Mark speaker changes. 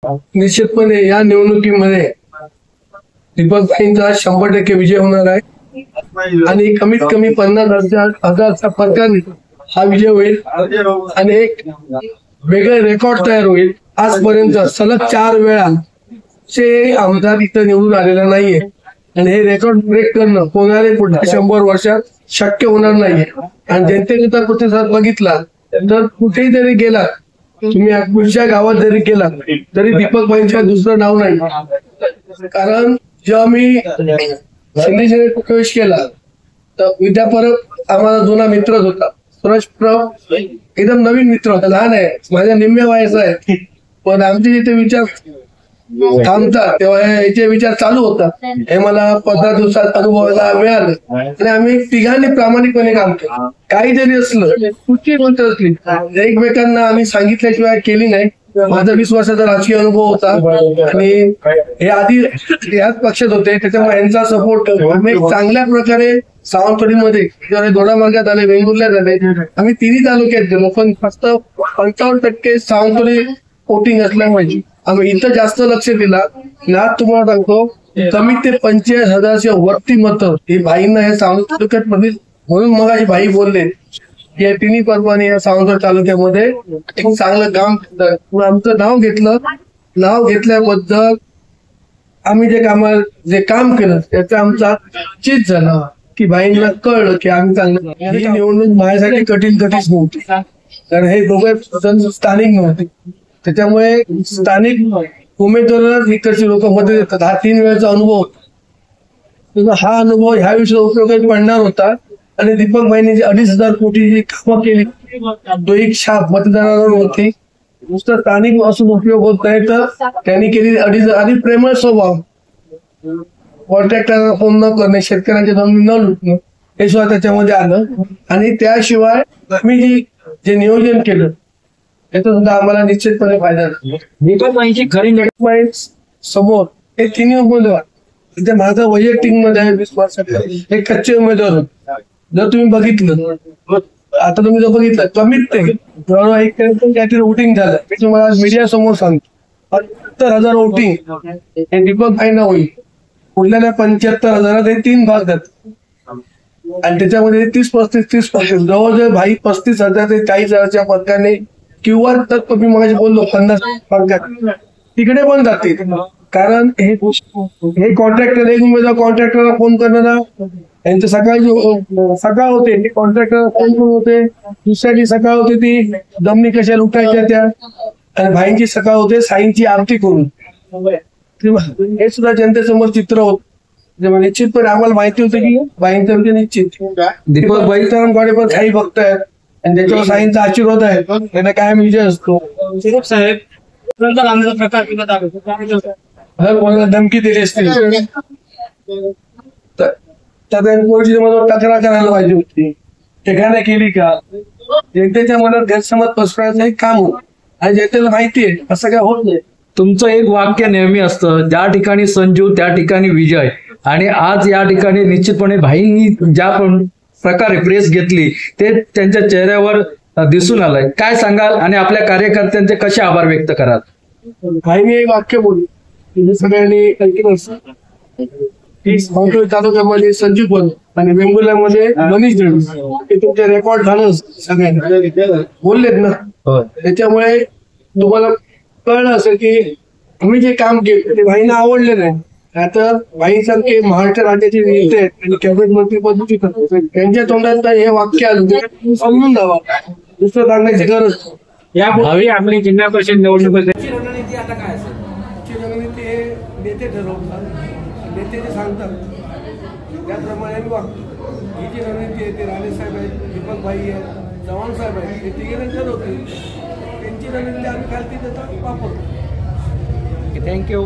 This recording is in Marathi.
Speaker 1: निश्चितपणे या निवडणुकीमध्ये दीपकभाईंचा 100% विजय होणार आहे आणि कमीत कमी 50,000च्या फरकाने हा विजय होईल आणि एक वेगळे रेकॉर्ड तयार होईल. आजपर्यंत सलग 4 वेळा चे आमदार इथं निवडून आलेला नाहीये आणि हे रेकॉर्ड ब्रेक करणं होणारे पुढच्या 100 वर्षात शक्य होणार नाहीये. आणि जनतेने तर प्रतिसाद बघितला तर कुठेही जरी गेला, तुम्ही पुढच्या गावात जरी गेला तरी दीपकभाईंच्या दुसरं नाव नाही. कारण जेव्हा मी शिंदे प्रवेश केला तर विद्या परब आम्हाला जुना मित्रच होता. सुरेश प्रभ एकदम नवीन मित्र होता, लहान आहे, माझ्या निम्म्या वयाचा आहे, पण आमचे जिथे विचार थांबतात तेव्हा याचे विचार चालू होतात. हे मला 15 दिवसात अनुभवायला मिळालं आणि आम्ही तिघांनी प्रामाणिकपणे काम केलं. काही जरी असलं, कुठची गोष्ट असली, एकमेकांना आम्ही सांगितल्याशिवाय केली नाही. माझा 20 वर्षाचा राजकीय अनुभव होता आणि हे आधी याच पक्षात होते, त्याच्यामुळे यांचा सपोर्ट आम्ही चांगल्या प्रकारे सावंतवाडीमध्ये दोडा मार्गात आले, वेंगुर्ल्यात आले, आम्ही तिन्ही तालुक्यात गेलो, पण फक्त 55% सावंतवाडी वोटिंग असल्यामुळे आम्ही इथं जास्त लक्ष दिला. आज तुम्हाला सांगतो कमीत ते 45,000च्या वरती मतं ही भाईंना हे सावंतवाडी तालुक्यात मध्ये. म्हणून मग भाई बोलले या तिन्ही पर्वाने या सावंतवाडी तालुक्यामध्ये एक चांगलं काम आमचं नाव घेतल्याबद्दल आम्ही जे काम केलं त्याचं आमचा चित झाला की भाईंना कळलं की आम्ही चांगलं. ही निवडणूक माझ्यासाठी कठीण नव्हती, कारण हे दोघे स्थानिक नव्हते, त्याच्यामुळे स्थानिक उमेदवारांना इकडची लोक मदत देतात. हा 3 वेळाचा अनुभव होता. हा अनुभव ह्या विषयाला उपयोगी पडणार होता आणि दीपकभाईंनी जी 2,500 कोटीची कामं केली तो एक छाप मतदारांवर होती. नुसतं स्थानिक असून उपयोग होत नाही तर त्यांनी केली 2,500 आणि प्रेमळ स्वभाव, कॉन्ट्रॅक्टरला फोन न करणे, शेतकऱ्यांच्या जमिनी न लुटणं हे सुद्धा त्याच्यामध्ये आलं. आणि त्याशिवाय आम्ही जे नियोजन केलं याचा सुद्धा आम्हाला निश्चितपणे फायदा झाला.
Speaker 2: दीपकभाईंची खरी
Speaker 1: दीपकभाई समोर हे तिन्ही उमेदवार माझा वैयक्तिक मध्ये आहे 20 वर्षात हे कच्चे उमेदवार होते. जर तुम्ही बघितलं, आता तुम्ही जर बघितलं कमीत काहीतरी वोटिंग झालं, मी तुम्हाला मीडिया समोर सांगतो 75,000 वोटिंग हे दीपकभाईंना होईल. उरलेल्या 75,000 हे 3 भाग जातात आणि त्याच्यामध्ये 30-35 जवळजवळ भाई 35,000 ते 40,000च्या फरकाने किंवा तर मी मग बोललो 50 फरकात तिकडे पण जाते. कारण हे कॉन्ट्रॅक्टर एक उमेदवार कॉन्ट्रॅक्टरला फोन करणारा, यांचं सकाळ होते ते कॉन्ट्रॅक्टर फोन करून होते, दुसऱ्याची सकाळ होते ती जमिनी कशा लुटायच्या त्या, आणि भाईंची सकाळ होते साईंची आरती करून. हे सुद्धा जनतेसमोर चित्र होत. निश्चितपणे आम्हाला माहिती होतं की भाईंचं म्हणजे निश्चित दीपकभाई तर गाडी पण काही बघतायत आणि त्याच्यावर साईंचा आशीर्वाद आहे, त्यांना कायम विजय असतो.
Speaker 2: साहेब
Speaker 1: कोणाला धमकी दिली असतील तर तक्रार करायला पाहिजे होती, ठिकाणी केली का? जनतेच्या मनात गैरसमज पसरवायचं एक काम होत आणि जनतेला माहिती आहे असं काय होत नाही.
Speaker 3: तुमचं एक वाक्य नेहमी असतं, ज्या ठिकाणी संजू त्या ठिकाणी विजय. आणि आज या ठिकाणी निश्चितपणे भाईंनी ज्या प्रकारे प्रेस घेतली ते त्यांच्या चेहऱ्यावर दिसून आलंय. काय सांगाल आणि आपल्या कार्यकर्त्यांचे कसे आभार व्यक्त कराल?
Speaker 1: भाईंनी एक वाक्य बोलले, सगळ्यांनी ऐकलं असतं की सावंतवाडी तालुक्यामध्ये संजू पण आणि वेंगुर्ल्यामध्ये मनीष देव हे तुमचे रेकॉर्ड झालं सगळ्यांना बोललेत ना. त्याच्यामुळे तुम्हाला कळलं असेल की आम्ही जे काम केलं ते भाईंना आवडले नाही. आता भाईसारखे महाराष्ट्र राज्याचे नेते आहेत आणि कॅबिनेट मंत्री पद त्यांच्या तोंडात हे वाक्य आलं समजून जावा, दुसरं सांगण्याची गरज.
Speaker 2: या भावी आपली जिल्हा परिषद निवडणूक
Speaker 1: रणनीती आता काय असेल? रणनीती हे नेते ठरवतात, नेते जे सांगतात त्याप्रमाणे आम्ही वागतो. ही जी रणनीती आहे ते राणे साहेब आहेत, दीपकभाई आहेत, चव्हाण साहेब आहेत, हे तिघे ठरवतील. त्यांची रणनीती आम्ही खालती त्याचा वापरतो.
Speaker 2: थँक्यू.